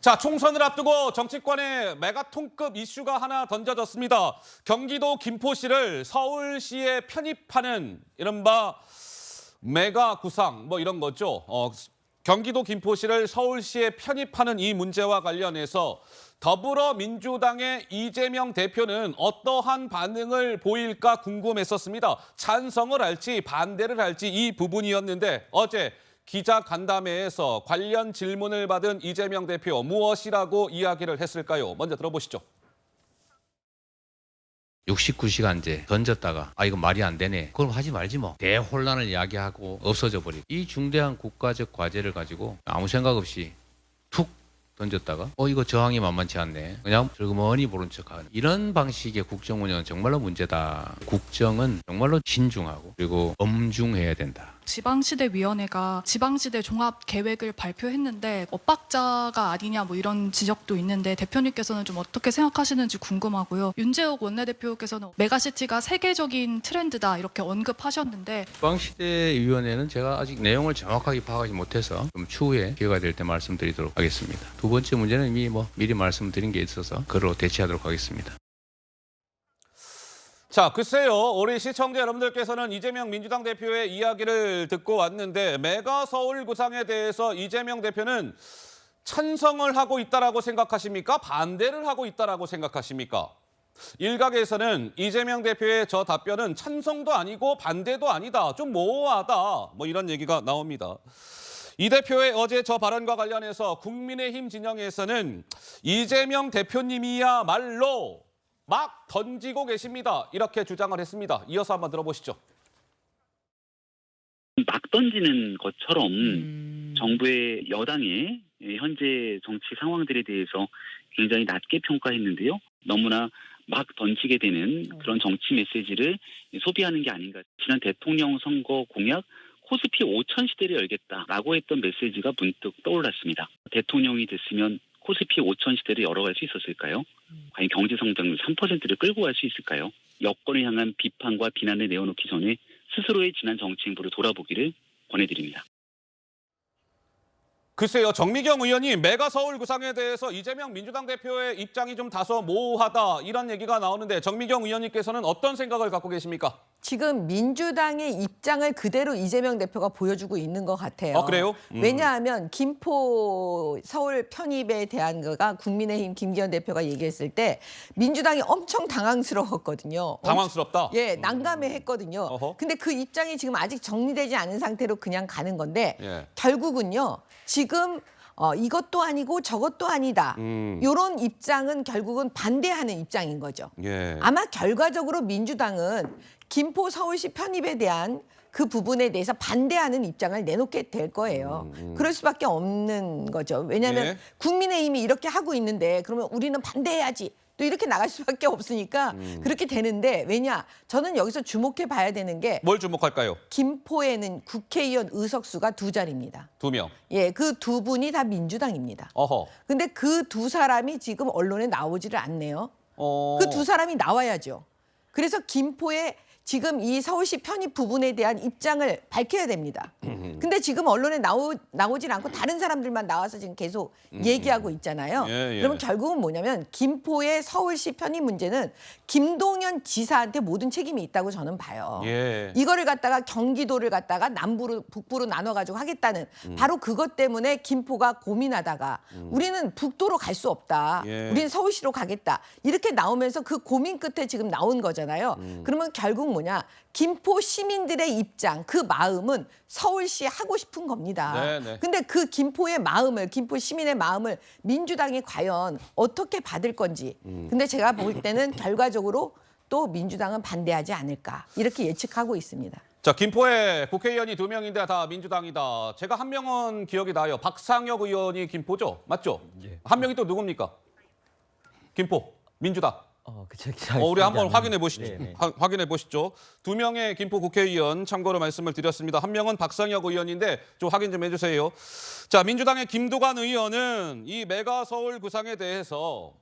자, 총선을 앞두고 정치권에 메가톤급 이슈가 하나 던져졌습니다. 경기도 김포시를 서울시에 편입하는 이른바 메가 구상 이런 거죠. 경기도 김포시를 서울시에 편입하는 이 문제와 관련해서 더불어민주당의 이재명 대표는 어떠한 반응을 보일까 궁금했었습니다. 찬성을 할지 반대를 할지 이 부분이었는데 어제 기자간담회에서 관련 질문을 받은 이재명 대표 무엇이라고 이야기를 했을까요? 먼저 들어보시죠. 69시간제 던졌다가 이거 말이 안 되네. 그럼 하지 말지 뭐. 대혼란을 야기하고 없어져 버리고. 이 중대한 국가적 과제를 가지고 아무 생각 없이 툭 던졌다가 이거 저항이 만만치 않네. 그냥 슬그머니 모른 척하는 이런 방식의 국정 운영은 정말로 문제다. 국정은 정말로 신중하고 그리고 엄중해야 된다. 지방시대위원회가 지방시대 종합계획을 발표했는데 엇박자가 아니냐 이런 지적도 있는데 대표님께서는 좀 어떻게 생각하시는지 궁금하고요. 윤재욱 원내대표께서는 메가시티가 세계적인 트렌드다 이렇게 언급하셨는데 지방시대위원회는 제가 아직 내용을 정확하게 파악하지 못해서 좀 추후에 기회가 될 때 말씀드리도록 하겠습니다. 두 번째 문제는 이미 미리 말씀드린 게 있어서 그로 대체하도록 하겠습니다. 자, 글쎄요. 우리 시청자 여러분들께서는 이재명 민주당 대표의 이야기를 듣고 왔는데 메가 서울 구상에 대해서 이재명 대표는 찬성을 하고 있다라고 생각하십니까? 반대를 하고 있다라고 생각하십니까? 일각에서는 이재명 대표의 저 답변은 찬성도 아니고 반대도 아니다. 좀 모호하다. 이런 얘기가 나옵니다. 이 대표의 어제 저 발언과 관련해서 국민의힘 진영에서는 이재명 대표님이야말로 막 던지고 계십니다. 이렇게 주장을 했습니다. 이어서 한번 들어보시죠. 막 던지는 것처럼 정부의 여당의 현재 정치 상황들에 대해서 굉장히 낮게 평가했는데요. 너무나 막 던지게 되는 그런 정치 메시지를 소비하는 게 아닌가. 지난 대통령 선거 공약 코스피 5천 시대를 열겠다라고 했던 메시지가 문득 떠올랐습니다. 대통령이 됐으면 코스피 5천 시대를 열어갈 수 있었을까요? 과연 경제 성장률 3%를 끌고 갈 수 있을까요? 여권을 향한 비판과 비난을 내어놓기 전에 스스로의 지난 정치 행보를 돌아보기를 권해드립니다. 글쎄요. 정미경 의원이 메가 서울 구상에 대해서 이재명 민주당 대표의 입장이 좀 다소 모호하다 이런 얘기가 나오는데 정미경 의원님께서는 어떤 생각을 갖고 계십니까? 지금 민주당의 입장을 그대로 이재명 대표가 보여주고 있는 것 같아요. 그래요? 왜냐하면 김포 서울 편입에 대한 거가 국민의힘 김기현 대표가 얘기했을 때 민주당이 엄청 당황스러웠거든요. 당황스럽다? 예, 난감해했거든요. 어허. 근데 그 입장이 지금 아직 정리되지 않은 상태로 그냥 가는 건데 예. 결국은요. 지금 이것도 아니고 저것도 아니다. 이런 입장은 결국은 반대하는 입장인 거죠. 예. 아마 결과적으로 민주당은 김포 서울시 편입에 대한 그 부분에 대해서 반대하는 입장을 내놓게 될 거예요. 그럴 수밖에 없는 거죠. 왜냐하면 예. 국민의힘이 이렇게 하고 있는데 그러면 우리는 반대해야지. 또 이렇게 나갈 수밖에 없으니까 그렇게 되는데 왜냐? 저는 여기서 주목해 봐야 되는 게 뭘 주목할까요? 김포에는 국회의원 의석수가 2자리입니다. 2명. 예, 그 두 분이 다 민주당입니다. 어허. 근데 그 두 사람이 지금 언론에 나오지를 않네요. 그 두 사람이 나와야죠. 그래서 김포에 지금 이 서울시 편입 부분에 대한 입장을 밝혀야 됩니다. 근데 지금 언론에 나오질 않고 다른 사람들만 나와서 지금 계속 얘기하고 있잖아요. 예. 그러면 결국은 뭐냐면 김포의 서울시 편입 문제는 김동연 지사한테 모든 책임이 있다고 저는 봐요. 예. 이거를 갖다가 경기도를 갖다가 남부로 북부로 나눠가지고 하겠다는 바로 그것 때문에 김포가 고민하다가 우리는 북도로 갈 수 없다. 예. 우리는 서울시로 가겠다. 이렇게 나오면서 그 고민 끝에 지금 나온 거잖아요. 그러면 결국 뭐냐. 김포 시민들의 입장, 그 마음은 서울시 하고 싶은 겁니다. 네네. 근데 그 김포의 마음을, 김포 시민의 마음을 민주당이 과연 어떻게 받을 건지. 근데 제가 볼 때는 결과적으로 또 민주당은 반대하지 않을까. 이렇게 예측하고 있습니다. 자, 김포에 국회의원이 2명인데 다 민주당이다. 제가 한 명은 기억이 나요. 박상혁 의원이 김포죠? 맞죠? 예. 한 명이 또 누굽니까? 김포, 민주당. 그쵸. 우리 한번 확인해 보시죠. 네네. 확인해 보시죠. 2명의 김포 국회의원 참고로 말씀을 드렸습니다. 한 명은 박상혁 의원인데 좀 확인 좀 해주세요. 자, 민주당의 김두관 의원은 이 메가 서울 구상에 대해서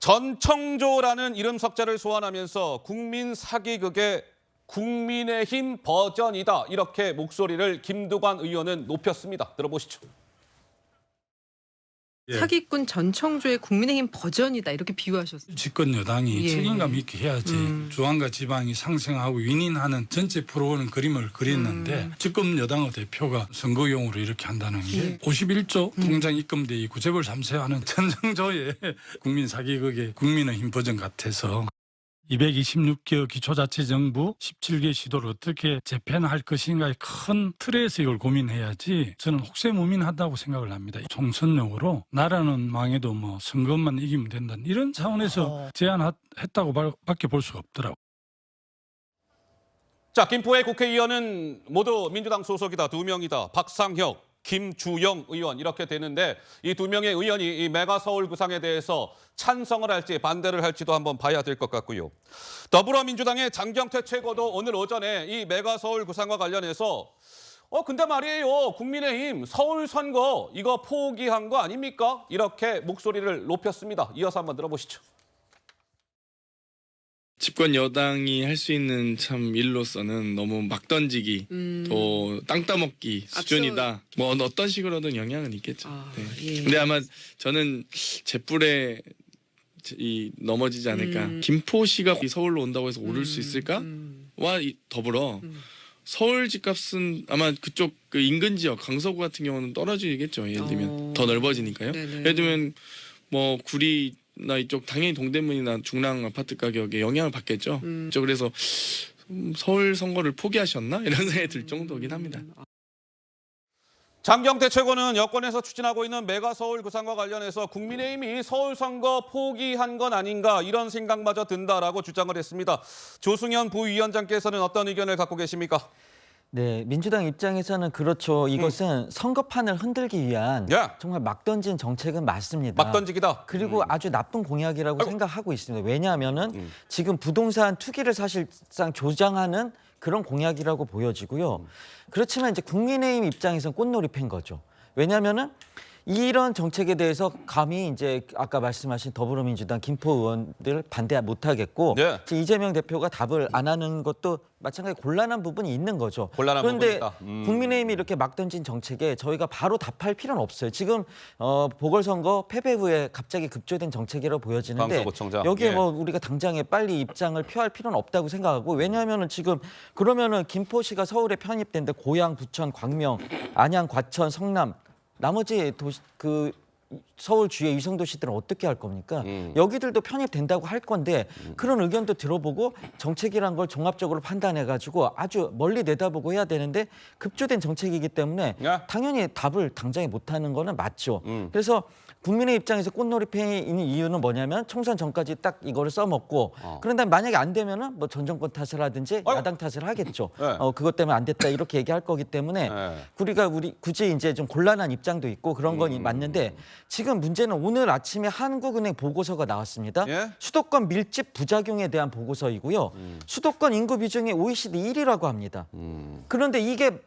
전청조라는 이름 석자를 소환하면서 국민 사기극의 국민의힘 버전이다. 이렇게 목소리를 김두관 의원은 높였습니다. 들어보시죠. 사기꾼 전청조의 국민의힘 버전이다 이렇게 비유하셨어요. 집권 여당이 예. 책임감 있게 해야지 중앙과 지방이 상생하고 윈윈하는 전체 프로그램 그림을 그렸는데 집권 여당의 대표가 선거용으로 이렇게 한다는 게 51조 통장 입금돼 있고 재벌 3세 하는 전청조의 국민 사기극의 국민의힘 버전 같아서 226개 기초자치정부 17개 시도를 어떻게 재편할 것인가의 큰 틀에서 이걸 고민해야지 저는 혹세무민하다고 생각을 합니다. 총선용으로 나라는 망해도 뭐 선거만 이기면 된다는 이런 차원에서 제안했다고 밖에 볼 수가 없더라고요. 자, 김포의 국회의원은 모두 민주당 소속이다. 2명이다. 박상혁, 김주영 의원 이렇게 되는데 이 2명의 의원이 이 메가 서울 구상에 대해서 찬성을 할지 반대를 할지도 한번 봐야 될 것 같고요. 더불어민주당의 장경태 최고도 오늘 오전에 이 메가 서울 구상과 관련해서 근데 말이에요. 국민의힘 서울 선거 이거 포기한 거 아닙니까? 이렇게 목소리를 높였습니다. 이어서 한번 들어보시죠. 집권 여당이 할 수 있는 참 일로서는 너무 막 던지기, 또 땅 따먹기 수준이다. 뭐 어떤 식으로든 영향은 있겠죠. 네. 예. 근데 아마 저는 제 뿔에 넘어지지 않을까. 김포시가 서울로 온다고 해서 오를 수 있을까? 와 더불어 서울 집값은 아마 그쪽 그 인근 지역 강서구 같은 경우는 떨어지겠죠. 예를 들면 더 넓어지니까요. 네네. 예를 들면 뭐 구리나 이쪽 당연히 동대문이나 중랑 아파트 가격에 영향을 받겠죠. 그래서 서울 선거를 포기하셨나 이런 생각이 들 정도긴 합니다. 장경태 최고는 여권에서 추진하고 있는 메가 서울 구상과 관련해서 국민의힘이 서울 선거 포기한 건 아닌가 이런 생각마저 든다라고 주장을 했습니다. 조승현 부위원장께서는 어떤 의견을 갖고 계십니까? 네, 민주당 입장에서는 그렇죠. 이것은 선거판을 흔들기 위한 정말 막 던진 정책은 맞습니다. 막 던지기다. 그리고 아주 나쁜 공약이라고 생각하고 있습니다. 왜냐하면은 지금 부동산 투기를 사실상 조장하는 그런 공약이라고 보여지고요. 그렇지만 이제 국민의힘 입장에서는 꽃놀이 팬 거죠. 왜냐하면은 이런 정책에 대해서 감히 이제 아까 말씀하신 더불어민주당 김포 의원들 반대 못하겠고 이재명 대표가 답을 안 하는 것도 마찬가지 곤란한 부분이 있는 거죠. 그런데 국민의힘이 이렇게 막 던진 정책에 저희가 바로 답할 필요는 없어요. 지금 보궐선거 패배 후에 갑자기 급조된 정책이라고 보여지는데 여기에 뭐 우리가 당장에 빨리 입장을 표할 필요는 없다고 생각하고 왜냐하면은 지금 그러면은 김포시가 서울에 편입된데 고양, 부천, 광명, 안양, 과천, 성남 나머지 도시 서울 주의 위성 도시들은 어떻게 할 겁니까? 여기들도 편입된다고 할 건데 그런 의견도 들어보고 정책이란 걸 종합적으로 판단해가지고 아주 멀리 내다보고 해야 되는데 급조된 정책이기 때문에 당연히 답을 당장에 못하는 거는 맞죠. 그래서 국민의 입장에서 꽃놀이 팬인 이유는 뭐냐면 총선 전까지 딱 이거를 써먹고 그런 다음에 만약에 안 되면은 뭐 전 정권 탓을 하든지 야당 탓을 하겠죠. 그것 때문에 안 됐다 이렇게 얘기할 거기 때문에 우리가 굳이 이제 좀 곤란한 입장도 있고 그런 건 맞는데 지금 문제는 오늘 아침에 한국은행 보고서가 나왔습니다. 수도권 밀집 부작용에 대한 보고서이고요. 수도권 인구 비중이 OECD 1위라고 합니다. 그런데 이게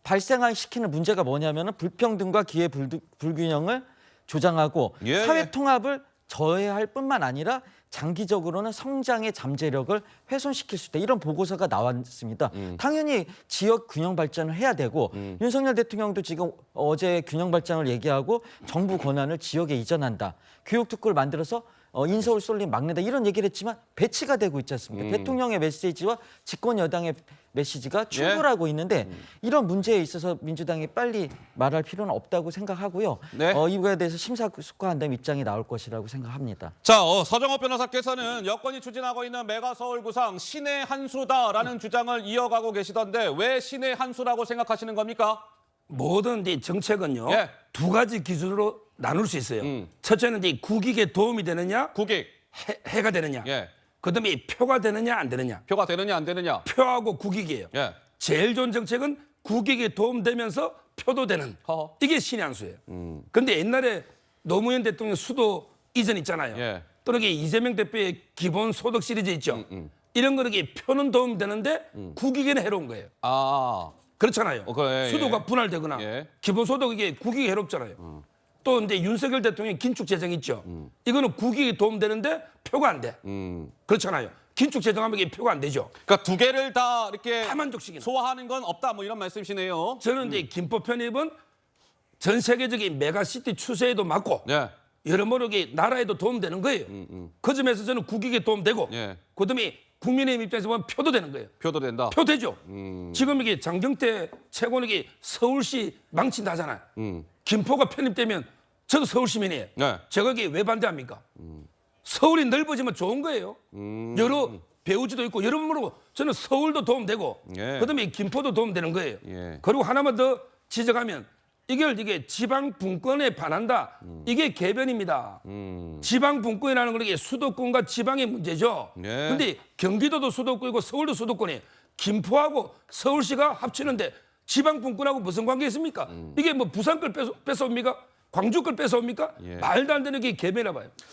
발생시키는 문제가 뭐냐면은 불평등과 기회 불균형을 조장하고 사회 통합을 저해할 뿐만 아니라 장기적으로는 성장의 잠재력을 훼손시킬 수 있다. 이런 보고서가 나왔습니다. 당연히 지역 균형 발전을 해야 되고 윤석열 대통령도 지금 어제 균형 발전을 얘기하고 정부 권한을 지역에 이전한다. 교육특구를 만들어서 인서울 쏠림 막는다. 이런 얘기를 했지만 배치가 되고 있지 않습니까? 대통령의 메시지와 집권 여당의 메시지가 충돌하고 있는데 이런 문제에 있어서 민주당이 빨리 말할 필요는 없다고 생각하고요. 이거에 대해서 심사숙고한다는 입장이 나올 것이라고 생각합니다. 자, 서정업 변호사께서는 여권이 추진하고 있는 메가 서울 구상 신의 한 수다라는 주장을 이어가고 계시던데 왜 신의 한 수라고 생각하시는 겁니까? 모든 이 정책은요. 두 가지 기준으로 나눌 수 있어요. 첫째는 이제 국익에 도움이 되느냐, 국익 해가 되느냐. 그다음에 표가 되느냐 안 되느냐. 표가 되느냐 안 되느냐. 표하고 국익이에요. 제일 좋은 정책은 국익에 도움되면서 표도 되는. 이게 신의 한 수예요. 그런데 옛날에 노무현 대통령 수도 이전 있잖아요. 또는 이재명 대표의 기본소득 시리즈 있죠. 이런 거는 표는 도움되는데 국익에는 해로운 거예요. 그렇잖아요. 수도가 분할되거나 기본소득 이게 국익에 해롭잖아요. 또 이제 윤석열 대통령 긴축 재정 있죠. 이거는 국익에 도움되는데 표가 안 돼. 그렇잖아요. 긴축 재정하면 이게 표가 안 되죠. 그러니까 두 개를 다 이렇게 다만족식이네. 소화하는 건 없다 뭐 이런 말씀이시네요. 저는 이제 김포 편입은 전 세계적인 메가시티 추세에도 맞고 예. 여러모로 이게 나라에도 도움되는 거예요. 그 점에서 저는 국익에 도움되고 예. 그다음에 국민의힘 입장에서 보면 표도 되는 거예요. 표도 된다. 표 되죠. 지금 이게 장경태 최고는 서울시 망친다잖아요. 김포가 편입되면 저도 서울 시민이에요. 네. 제가 이게 왜 반대합니까? 서울이 넓어지면 좋은 거예요. 여러 배우지도 있고 여러모로 저는 서울도 도움되고 예. 그다음에 김포도 도움되는 거예요. 예. 그리고 하나만 더 지적하면 이게 지방 분권에 반한다. 이게 개변입니다. 지방 분권이라는 건 이게 수도권과 지방의 문제죠. 예. 근데 경기도도 수도권이고 서울도 수도권이에요. 김포하고 서울시가 합치는데 지방 분권하고 무슨 관계 있습니까? 이게 뭐 부산 걸 뺏어옵니까? 광주 걸 뺏어옵니까? 예. 말도 안 되는 게 개변이라 봐요.